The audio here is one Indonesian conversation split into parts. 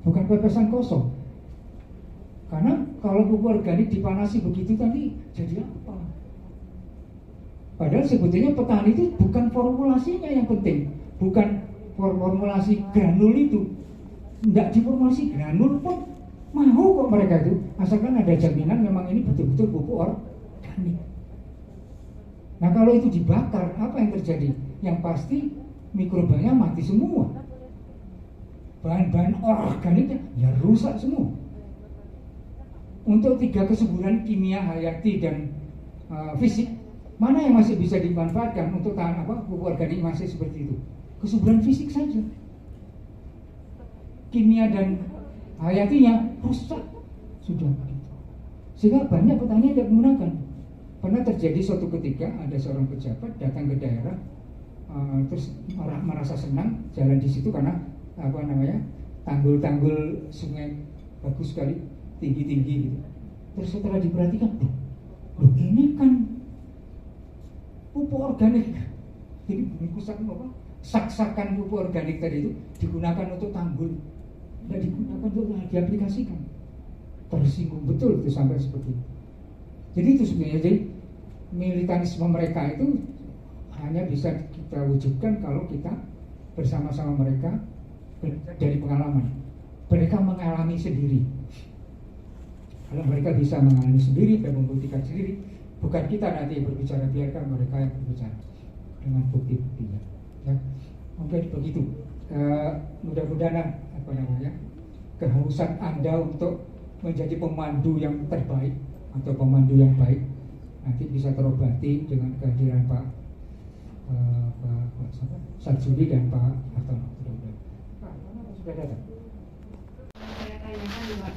bukan pepesan kosong. Karena kalau pupuk organik dipanasi begitu tadi jadi apa? Padahal sebetulnya petani itu bukan formulasinya yang penting, bukan formulasi granul itu. Tidak diformulasi granul pun mau kok mereka itu, asalkan ada jaminan memang ini betul-betul pupuk organik. Nah kalau itu dibakar, apa yang terjadi? Yang pasti mikrobanya mati semua. Bahan-bahan organiknya ya rusak semua. Untuk 3 kesuburan kimia, hayati, dan fisik, mana yang masih bisa dimanfaatkan untuk tahan pupuk organik masih seperti itu? Kesuburan fisik saja. Kimia dan hayatinya rusak sudah begitu. Sehingga banyak petani yang tidak menggunakan. Pernah terjadi suatu ketika ada seorang pejabat datang ke daerah, terus merasa senang jalan di situ karena tanggul-tanggul sungai bagus sekali, tinggi-tinggi gitu. Terus setelah diperhatikan, loh ini kan pupuk organik. Jadi bungkusan sak-sakan pupuk organik tadi itu digunakan untuk tanggul, tidak digunakan untuk diaplikasikan. Tersinggung betul itu sampai seperti itu. Jadi itu sebenarnya, jadi militarisme mereka itu hanya bisa kita wujudkan kalau kita bersama-sama mereka dari pengalaman. Mereka mengalami sendiri. Kalau mereka bisa mengalami sendiri dan membuktikan sendiri, bukan kita nanti yang berbicara, biarkan mereka yang berbicara dengan bukti-buktinya. Ya, mungkin begitu. Mudah-mudahan kehausan Anda untuk menjadi pemandu yang terbaik atau pemandu yang baik nanti bisa terobati dengan kehadiran Pak Satsudi dan Pak Hartono. Pak, sudah datang? Saya tanyakan Pak,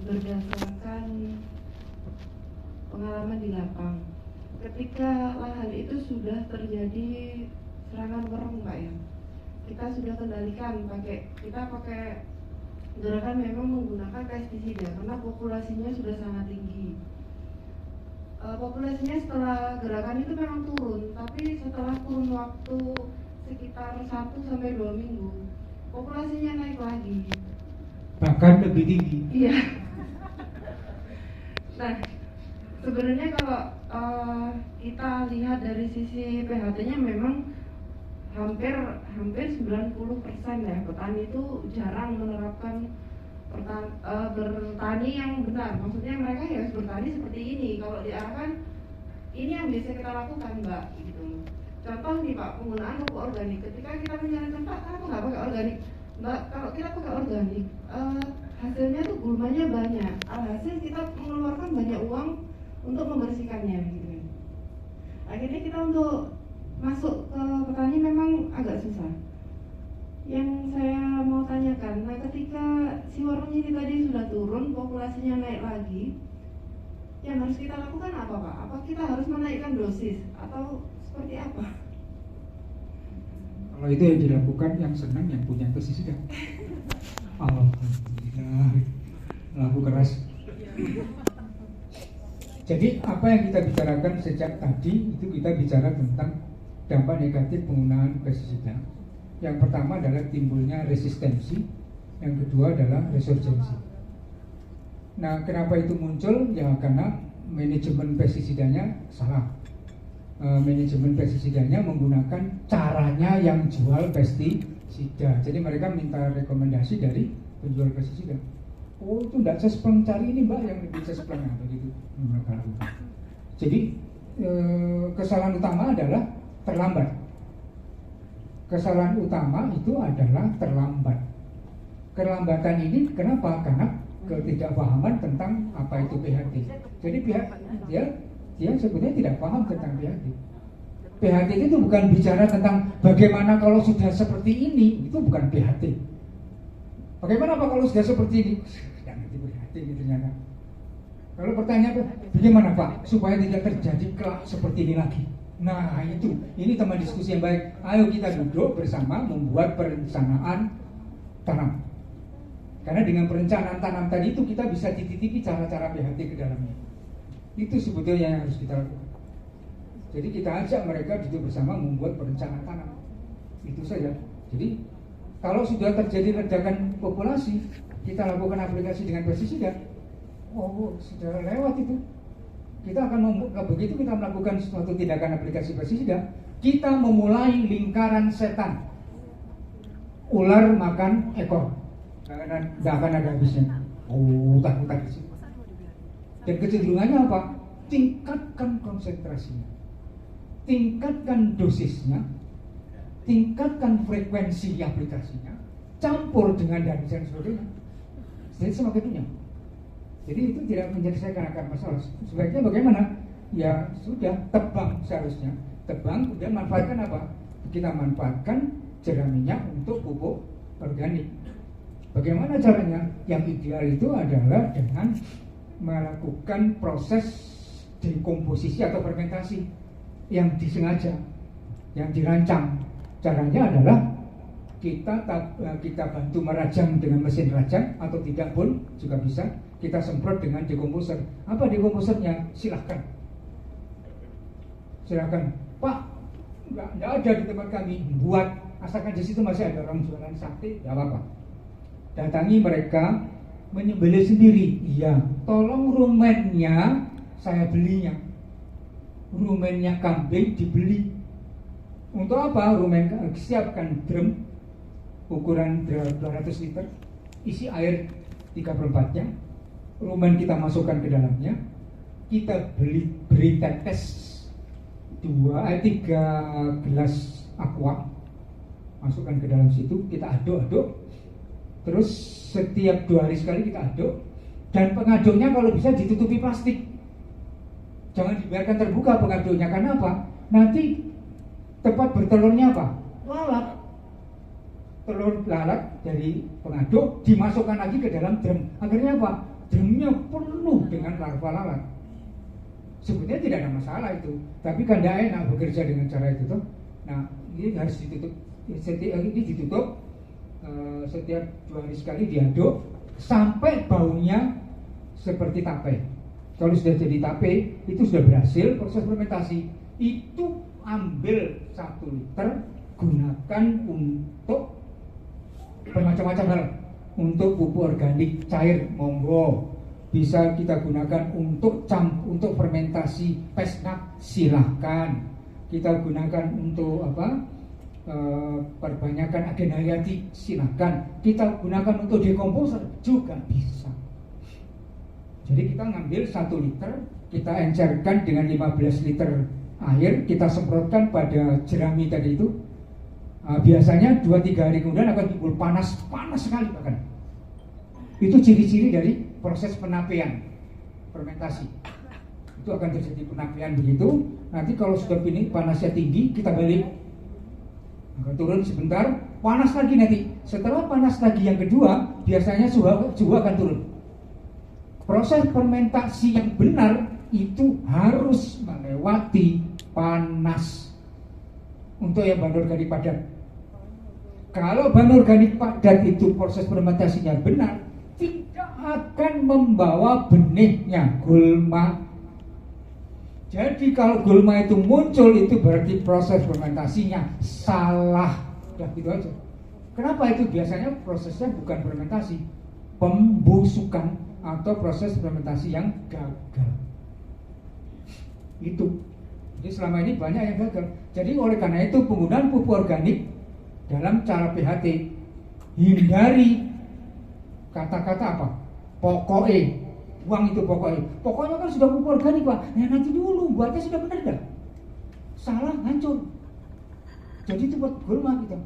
berdasarkan pengalaman di lapang, ketika lahan itu sudah terjadi serangan wereng Pak ya, kita sudah kendalikan kita pakai gerakan memang menggunakan pestisida karena populasinya sudah sangat tinggi. Populasinya setelah gerakan itu memang turun, tapi setelah kurun waktu sekitar 1-2 minggu populasinya naik lagi, bahkan lebih tinggi. iya. Nah sebenarnya kalau kita lihat dari sisi PHT-nya memang hampir 90% ya petani itu jarang menerapkan bertani yang benar. Maksudnya mereka ya harus bertani seperti ini. Kalau diarahkan ini yang biasa kita lakukan Mbak gitu. Contoh nih Pak, penggunaan pupuk organik. Ketika kita menyarankan Pak, kenapa nggak pakai organik? Mbak, kalau kita pakai organik hasilnya tuh gulmanya banyak. Alhasil kita mengeluarkan banyak uang untuk membersihkannya gitu. Akhirnya kita untuk masuk ke petani memang agak susah. Yang saya mau tanyakan, nah ketika si warung ini tadi sudah turun, populasinya naik lagi, yang harus kita lakukan apa Pak? Apa kita harus menaikkan dosis atau seperti apa? Kalau itu yang dilakukan yang senang yang punya pestisida. Alhamdulillah, lagu keras. Jadi apa yang kita bicarakan sejak tadi itu kita bicara tentang dampak negatif penggunaan pestisida. Yang pertama adalah timbulnya resistensi, yang kedua adalah resurgensi. Nah, kenapa itu muncul? Ya karena manajemen pestisidanya salah. Manajemen pestisidanya menggunakan caranya yang jual pestisida. Jadi mereka minta rekomendasi dari penjual pestisida. Oh itu tidak sespleng, cari ini mbak yang lebih sespleng begitu. Jadi kesalahan utama adalah terlambat. Kesalahan utama itu adalah terlambat. Kelambatan ini kenapa? Karena ketidakpahaman tentang apa itu PHT. Jadi dia sebenarnya tidak paham tentang PHT. PHT itu bukan bicara tentang bagaimana kalau sudah seperti ini, itu bukan PHT. Bagaimana Pak kalau sudah seperti ini? Tidak ngerti PHT gitu ternyata. Kalau pertanyaan bagaimana Pak supaya tidak terjadi kelak seperti ini lagi? Nah ini teman diskusi yang baik. Ayo kita duduk bersama membuat perencanaan tanam. Karena dengan perencanaan tanam tadi itu kita bisa titipi cara-cara PHT ke dalamnya. Itu sebetulnya yang harus kita lakukan. Jadi kita ajak mereka duduk bersama membuat perencanaan tanam. Itu saja. Jadi Kalau sudah terjadi ledakan populasi, kita lakukan aplikasi dengan pestisida, oh sudah lewat itu. Kita akan begitu kita melakukan suatu tindakan aplikasi pestisida, kita memulai lingkaran setan. Ular makan ekor, karena tidak akan ada habisnya. Utak-utak di situ. Dan kecenderungannya apa? Tingkatkan konsentrasinya, tingkatkan dosisnya, tingkatkan frekuensi aplikasinya, campur dengan dan sebagainya. Jadi semakin banyak. Jadi itu tidak menyelesaikan akar masalah. Sebaiknya bagaimana? Ya sudah, tebang seharusnya. Tebang, kemudian manfaatkan apa? Kita manfaatkan jeraminya untuk pupuk organik. Bagaimana caranya? Yang ideal itu adalah dengan melakukan proses dekomposisi atau fermentasi yang disengaja, yang dirancang. Caranya adalah kita bantu merajang dengan mesin rajang, atau tidak pun juga bisa kita semprot dengan dekomposer. Apa dekomposernya? Silahkan Pak, nggak ada di tempat kami, buat, asalkan di situ masih ada orang jualan sate, nggak apa-apa. Datangi mereka, menyembelih sendiri. Iya, tolong rumennya saya belinya. Rumennya kambing dibeli. Untuk apa? Rumen, siapkan drum ukuran 200 liter, isi air 3/4-nya. Rumen kita masukkan ke dalamnya, kita beri tetes 3 gelas aqua, masukkan ke dalam situ, kita aduk-aduk, terus setiap 2 hari sekali kita aduk, dan pengaduknya kalau bisa ditutupi plastik, jangan dibiarkan terbuka pengaduknya. Karena apa? Nanti tempat bertelurnya apa? Lalat. Telur lalat dari pengaduk dimasukkan lagi ke dalam drum. Akhirnya apa? Drumnya penuh dengan larva lalat. Sebetulnya tidak ada masalah itu, tapi kan tidak enak bekerja dengan cara itu tuh. Nah, ini harus ditutup. Ini ditutup setiap 2 hari sekali diaduk sampai baunya seperti tape. Kalau sudah jadi tape, itu sudah berhasil proses fermentasi. Itu ambil 1 liter, gunakan untuk bermacam-macam hal. Untuk pupuk organik cair, monggo. Bisa kita gunakan untuk fermentasi pesnak, silahkan. Kita gunakan untuk perbanyakan agen hayati, silahkan. Kita gunakan untuk dekomposer juga bisa. Jadi kita ngambil 1 liter, kita encerkan dengan 15 liter air, kita semprotkan pada jerami tadi itu. Biasanya 2-3 hari kemudian akan timbul panas sekali bahkan. Itu ciri-ciri dari proses penapian fermentasi. Itu akan terjadi penapian begitu. Nanti kalau sudah panasnya tinggi, kita balik, akan turun sebentar, panas lagi nanti. Setelah panas lagi yang kedua, biasanya suhu akan turun. Proses fermentasi yang benar itu harus melewati panas. Untuk yang bahan organik padat, kalau bahan organik padat itu proses fermentasinya benar, tidak akan membawa benihnya gulma. Jadi kalau gulma itu muncul, itu berarti proses fermentasinya salah. Ya gitu aja. Kenapa itu? Biasanya prosesnya bukan fermentasi, pembusukan atau proses fermentasi yang gagal. Itu. Jadi selama ini banyak yang gagal. Jadi oleh karena itu penggunaan pupuk organik dalam cara PHT, hindari kata-kata apa? Pokoknya, buang itu pokoknya. Pokoknya kan sudah pupuk organik Pak. Ya nanti dulu, buatnya sudah benar dah. Salah, hancur. Jadi itu buat gulma kita.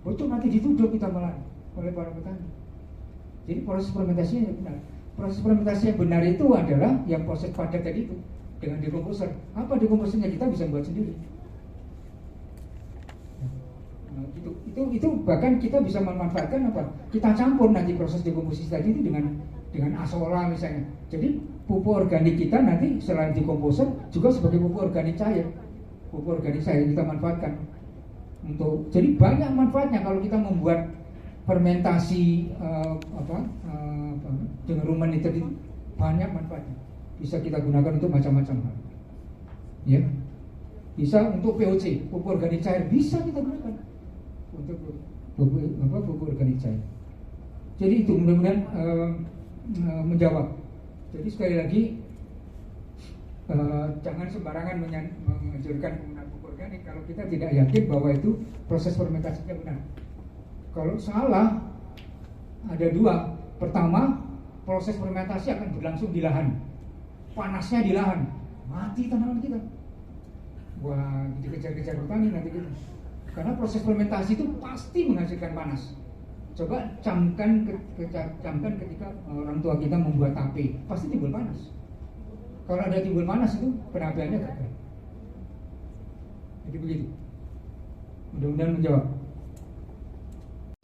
Bocor nanti dituduh kita malah oleh para petani. Jadi proses fermentasinya yang benar. Proses fermentasi yang benar itu adalah yang proses padat tadi itu. Dengan dekomposer. Apa dekomposernya? Kita bisa buat sendiri. Nah, itu bahkan kita bisa memanfaatkan apa? Kita campur nanti proses dekomposisi tadi itu dengan asola misalnya. Jadi pupuk organik kita nanti selain dekomposer juga sebagai pupuk organik cair. Pupuk organik cair kita manfaatkan untuk. Jadi banyak manfaatnya kalau kita membuat fermentasi dengan rumen itu banyak manfaatnya. Bisa kita gunakan untuk macam-macam hal. Ya. Bisa untuk POC, pupuk organik cair, bisa kita gunakan. Untuk pupuk organik cair. Jadi itu mudah-mudahan menjawab. Jadi sekali lagi jangan sembarangan menganjurkan penggunaan pupuk organik kalau kita tidak yakin bahwa itu proses fermentasinya benar. Kalau salah ada dua. Pertama, proses fermentasi akan berlangsung di lahan, panasnya di lahan, mati tanaman kita. Wah, dikejar-kejar petani nanti kita. Karena proses fermentasi itu pasti menghasilkan panas. Coba camkan ketika orang tua kita membuat tape, pasti timbul panas. Kalau ada timbul panas itu penapiannya gagal. Jadi begitu. Mudah-mudahan menjawab.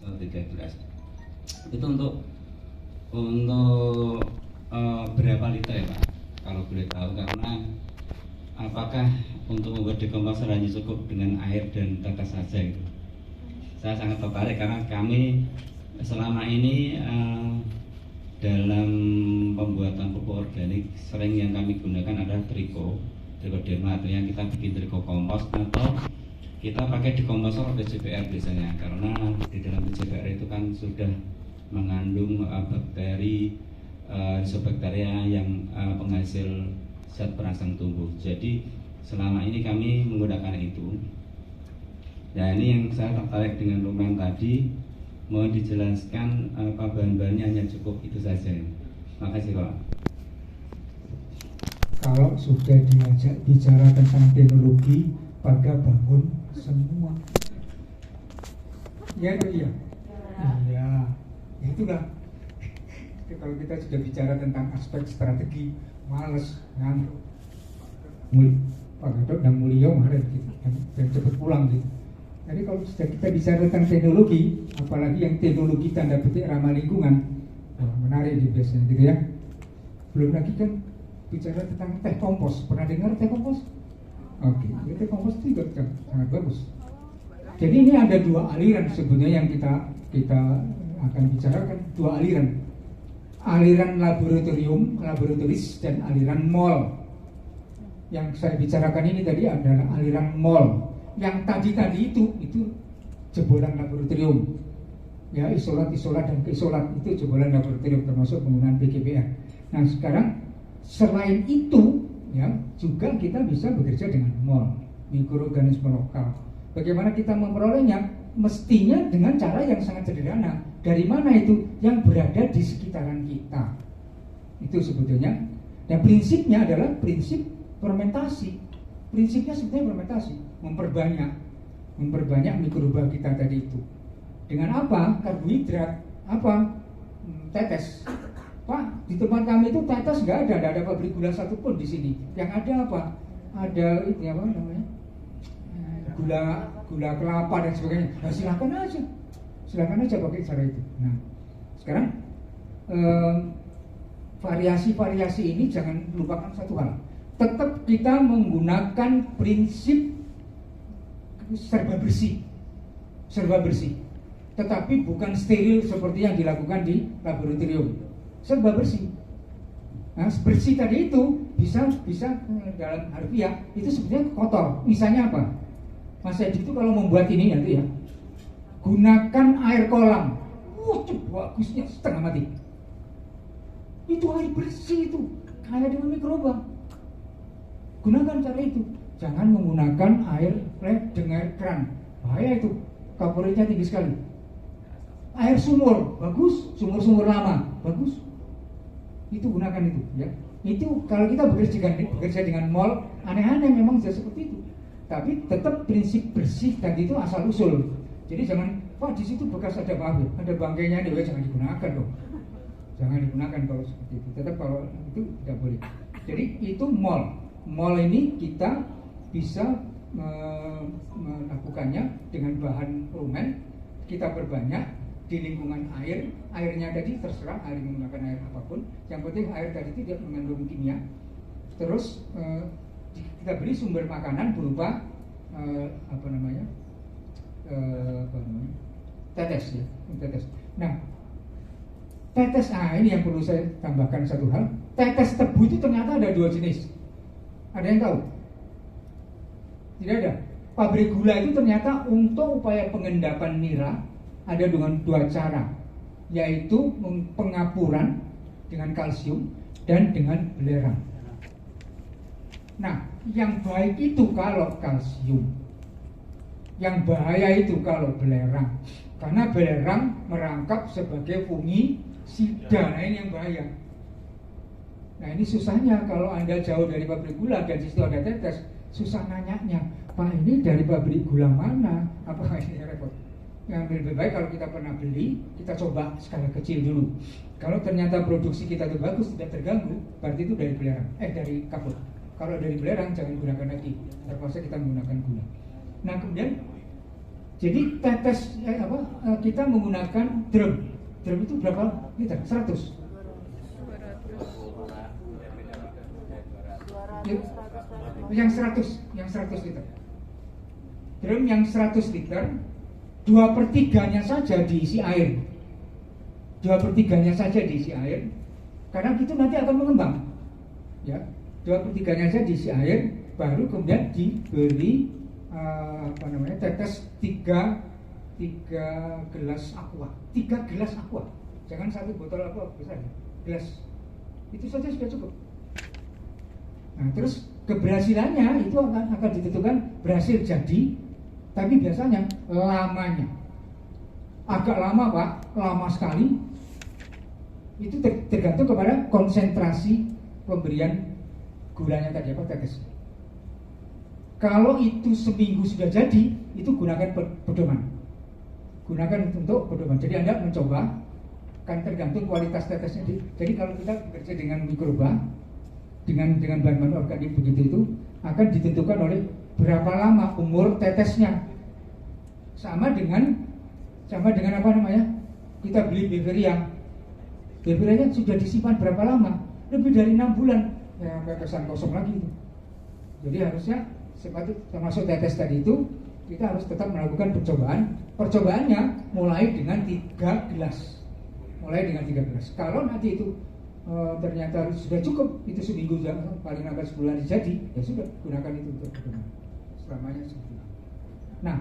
13. Itu untuk berapa liter ya Pak? Kalau boleh tahu, karena apakah untuk membuat dekomposer hanya cukup dengan air dan tetes saja gitu? Saya sangat tertarik karena kami selama ini dalam pembuatan pupuk organik sering yang kami gunakan adalah trichoderma, yang kita bikin triko kompos atau kita pakai dekomposer PCPR biasanya, karena di dalam PCPR itu kan sudah mengandung bakteri isobakteria yang penghasil zat perangsang tumbuh. Jadi selama ini kami menggunakan itu. Nah, ini yang saya tertarik dengan Lumen tadi, mau dijelaskan apa bahan-bahannya, hanya cukup itu saja. Makasih Pak. Kalau sudah diajak bicara tentang teknologi, pada bangun semua. Ya itu iya. Iya. Ya itulah. Kalau kita sudah bicara tentang aspek strategi, males ngantuk. Pak Gatot dan Mulyo kemarin gitu, dan cepat pulang gitu. Jadi kalau sudah kita bicara tentang teknologi, apalagi yang teknologi tanda petik ramah lingkungan, menarik di biasanya gitu ya. Belum lagi kan bicara tentang teh kompos. Pernah dengar teh kompos? Oke, teh kompos itu juga sangat bagus. Jadi ini ada dua aliran sebetulnya yang kita akan bicarakan, dua aliran. Aliran laboratoris dan aliran mol. Yang saya bicarakan ini tadi adalah aliran mol. Yang tadi itu jebolan laboratorium. Ya, isolat dan keisolat itu jebolan laboratorium, termasuk penggunaan PGPR. Nah, sekarang selain itu ya, juga kita bisa bekerja dengan mol, mikroorganisme lokal. Bagaimana kita memperolehnya? Mestinya dengan cara yang sangat sederhana. Dari mana itu? Yang berada di sekitaran kita. Itu sebetulnya. Dan prinsipnya adalah prinsip fermentasi. Prinsipnya sebetulnya fermentasi, memperbanyak mikroba kita tadi itu. Dengan apa? Karbohidrat. Apa? Tetes. Pak, di tempat kami itu tetes nggak ada pabrik gula satupun di sini. Yang ada apa? Ada ini apa namanya? Gula kelapa dan sebagainya. Nah, silakan aja pakai cara itu. Nah, sekarang variasi-variasi ini jangan lupakan satu hal. Tetap kita menggunakan prinsip serba bersih, tetapi bukan steril seperti yang dilakukan di laboratorium. Serba bersih. Nah, bersih tadi itu bisa dalam harfiah itu sebenarnya kotor. Misalnya apa? Mas Edi itu kalau membuat ini nanti ya, gunakan air kolam. Bagusnya setengah mati. Itu air bersih itu, kaya dengan mikroba. Gunakan cara itu. Jangan menggunakan air flat dengan air keran. Bahaya itu, kaporitnya tinggi sekali. Air sumur, bagus. Sumur-sumur lama, bagus. Itu gunakan itu ya. Itu kalau kita bekerja dengan mol, aneh-aneh memang sudah seperti itu. Tapi tetap prinsip bersih tadi itu asal usul. Jadi jangan, Pak di situ bekas ada bangkainya nih, jangan digunakan dong. Jangan digunakan kalau seperti itu. Tetap kalau itu tidak boleh. Jadi itu mol. Mol ini kita bisa melakukannya dengan bahan rumen. Kita perbanyak di lingkungan air. Airnya tadi terserah, air menggunakan air apapun. Yang penting air tadi tidak mengandung kimia. Terus kita beri sumber makanan berupa tetes ya, tetes. Nah, tetes, ini yang perlu saya tambahkan satu hal. Tetes tebu itu ternyata ada dua jenis. Ada yang tahu? Tidak ada. Pabrik gula itu ternyata untuk upaya pengendapan nira ada dengan dua cara, yaitu pengapuran dengan kalsium dan dengan belerang. Nah, yang baik itu kalau kalsium, yang bahaya itu kalau belerang, karena belerang merangkap sebagai fungisida. Nah, ini yang bahaya. Nah, ini susahnya kalau Anda jauh dari pabrik gula dan di situ ada tetes, susah nanyanya, Pak ini dari pabrik gula mana? Apakah ini repot? Yang lebih baik kalau kita pernah beli, kita coba skala kecil dulu. Kalau ternyata produksi kita itu bagus, tidak terganggu, berarti itu dari belerang, dari kapur. Kalau dari belerang jangan gunakan lagi, terpaksa kita menggunakan gula. Nah kemudian, jadi tetes kita menggunakan drum. Drum itu berapa liter? 100. Yang 100 liter. Drum yang 100 liter, 2/3-nya saja diisi air. 2/3-nya saja diisi air, karena itu nanti akan mengembang. Ya, 2/3-nya saja diisi air, baru kemudian diberi tetes 3 gelas aqua. 3 gelas aqua. Jangan 1 botol aqua besar, gelas. Itu saja sudah cukup. Nah, terus keberhasilannya itu akan ditentukan berhasil jadi, tapi biasanya lamanya agak lama Pak, lama sekali. Itu tergantung kepada konsentrasi pemberian gulanya tadi tetes. Kalau itu seminggu sudah jadi, itu gunakan pedoman. Gunakan untuk pedoman. Jadi Anda mencoba, kan tergantung kualitas tetesnya. Jadi kalau kita bekerja dengan mikroba, dengan bahan-bahan organik begitu itu akan ditentukan oleh berapa lama umur tetesnya. Sama dengan apa namanya? Kita beli Beveria. Beverianya sudah disimpan berapa lama? Lebih dari 6 bulan. Ya, tetesan kosong lagi itu. Jadi harusnya termasuk tetes tadi itu kita harus tetap melakukan percobaan. Percobaannya mulai dengan 3 gelas. Kalau nanti itu ternyata sudah cukup, itu seminggu paling lambat sebulan jadi, ya sudah gunakan itu untuk pedoman selamanya seperti itu. Nah,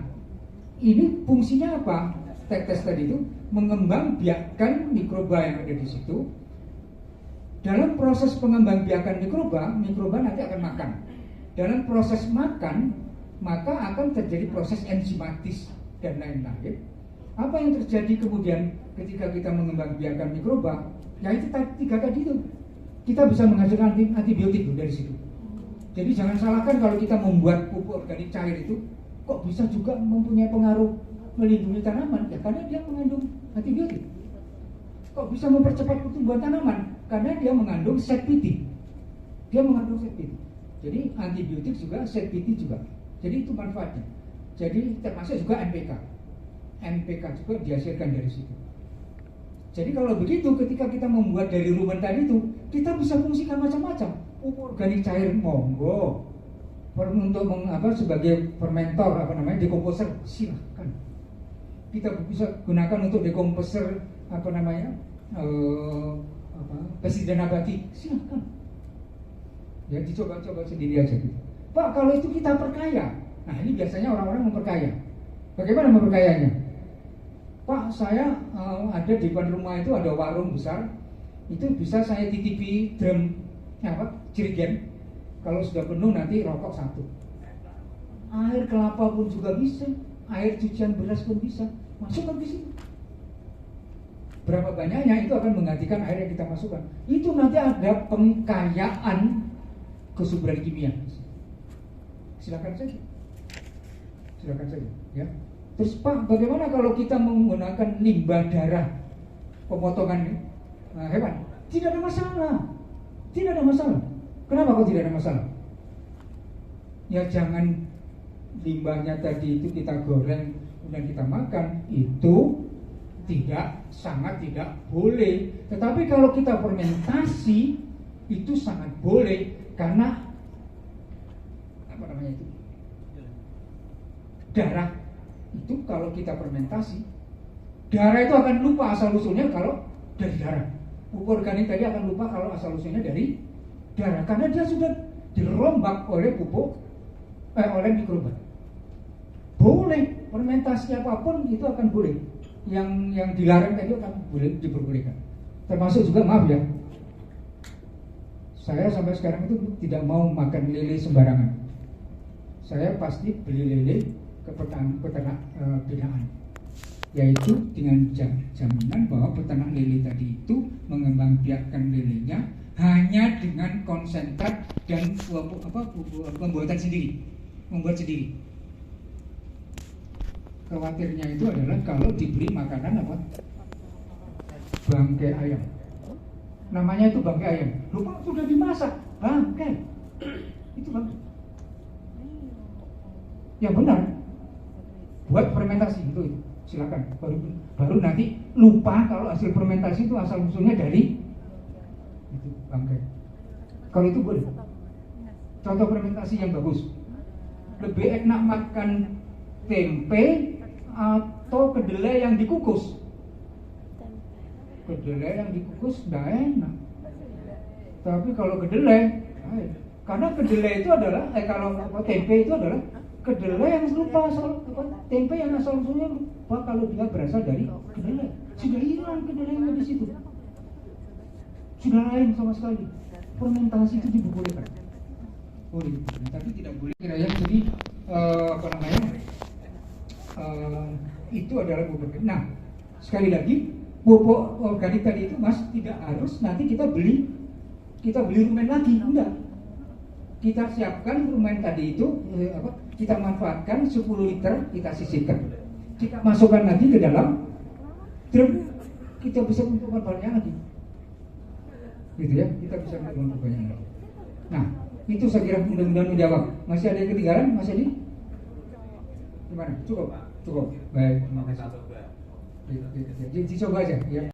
ini fungsinya apa? Tetes tadi itu mengembangbiakkan mikroba yang ada di situ. Dalam proses pengembangbiakan mikroba nanti akan makan. Dalam proses makan, maka akan terjadi proses enzimatis dan lain-lain. Apa yang terjadi kemudian ketika kita mengembangbiakan mikroba? Ya itu 3 tadi itu. Kita bisa menghasilkan antibiotik dari situ. Jadi jangan salahkan kalau kita membuat pupuk organik cair itu, kok bisa juga mempunyai pengaruh melindungi tanaman? Ya karena dia mengandung antibiotik. Kok bisa mempercepat pertumbuhan tanaman? Karena dia mengandung setpiti. Jadi antibiotik juga, setpiti juga. Jadi itu manfaatnya. Jadi termasuk juga NPK. NPK juga dihasilkan dari situ. Jadi kalau begitu, ketika kita membuat dari rumen tadi itu, kita bisa fungsikan macam-macam. Pupuk organik cair monggo, untuk sebagai fermentor dekomposer silahkan. Kita bisa gunakan untuk dekomposer pestisida nabati silahkan. Ya dicoba-coba sendiri aja gitu. Pak, kalau itu kita perkaya. Nah ini biasanya orang-orang memperkaya. Bagaimana memperkayanya? Pak, saya ada di depan rumah itu ada warung besar, itu bisa saya titipi drum jerigen. Kalau sudah penuh nanti rokok 1. Air kelapa pun juga bisa, air cucian beras pun bisa, masukkan di situ. Berapa banyaknya itu akan menggantikan air yang kita masukkan. Itu nanti ada pengkayaan kesuburan kimia. Silakan saja, ya. Terus Pak, bagaimana kalau kita menggunakan limbah darah pemotongan hewan? Tidak ada masalah. Kenapa kok tidak ada masalah? Ya jangan limbahnya tadi itu kita goreng kemudian kita makan, itu sangat tidak boleh. Tetapi kalau kita fermentasi itu sangat boleh, karena darah itu kalau kita fermentasi, darah itu akan lupa asal usulnya kalau dari darah. Pupuk organik tadi akan lupa kalau asal usulnya dari darah, karena dia sudah dirombak oleh oleh mikroba. Boleh fermentasi apapun itu akan boleh. yang dilarang tadi kan boleh diperbolehkan. Termasuk juga, maaf ya, saya sampai sekarang itu tidak mau makan lele sembarangan. Saya pasti beli lele ke peternak binaan, yaitu dengan jaminan bahwa peternak lele tadi itu mengembangbiakkan lelenya hanya dengan konsentrat dan pembuatan sendiri, membuat sendiri. Khawatirnya itu adalah kalau diberi makanan apa? Bangkai ayam. Namanya itu bangkai ayam. Lupa sudah dimasak, bangkai. Itu bangkai. Yang benar buat fermentasi itu silakan. Baru nanti lupa kalau hasil fermentasi itu asal usulnya dari itu bangkai. Kalau itu boleh. Contoh fermentasi yang bagus. Lebih enak makan tempe atau kedelai yang dikukus. Kedelai yang dikukus nggak enak. Tapi kalau kedelai, karena kedelai itu adalah kalau tempe itu adalah kedelai yang lupa tempe yang asal usulnya lupa kalau dia berasal dari kedelai. Sudah hilang kedelainya di situ. Sudah lain sama sekali. Fermentasi itu dibolehkan. Boleh, tapi tidak boleh kira-kira. Jadi itu adalah pupuk. Nah, sekali lagi pupuk organik tadi itu Mas tidak harus nanti kita beli rumen lagi, enggak. Kita siapkan rumen tadi itu kita manfaatkan 10 liter, kita sisihkan, kita masukkan lagi ke dalam drum, kita bisa mengumpulkan banyak lagi, gitu ya, kita bisa mengumpulkan banyak lagi. Nah, itu saya kira mudah-mudahan menjawab. Masih ada yang ketinggalan, Mas Edi? Gimana? Cukup? Cukup. Baik, terima kasih. Dicoba aja, ya.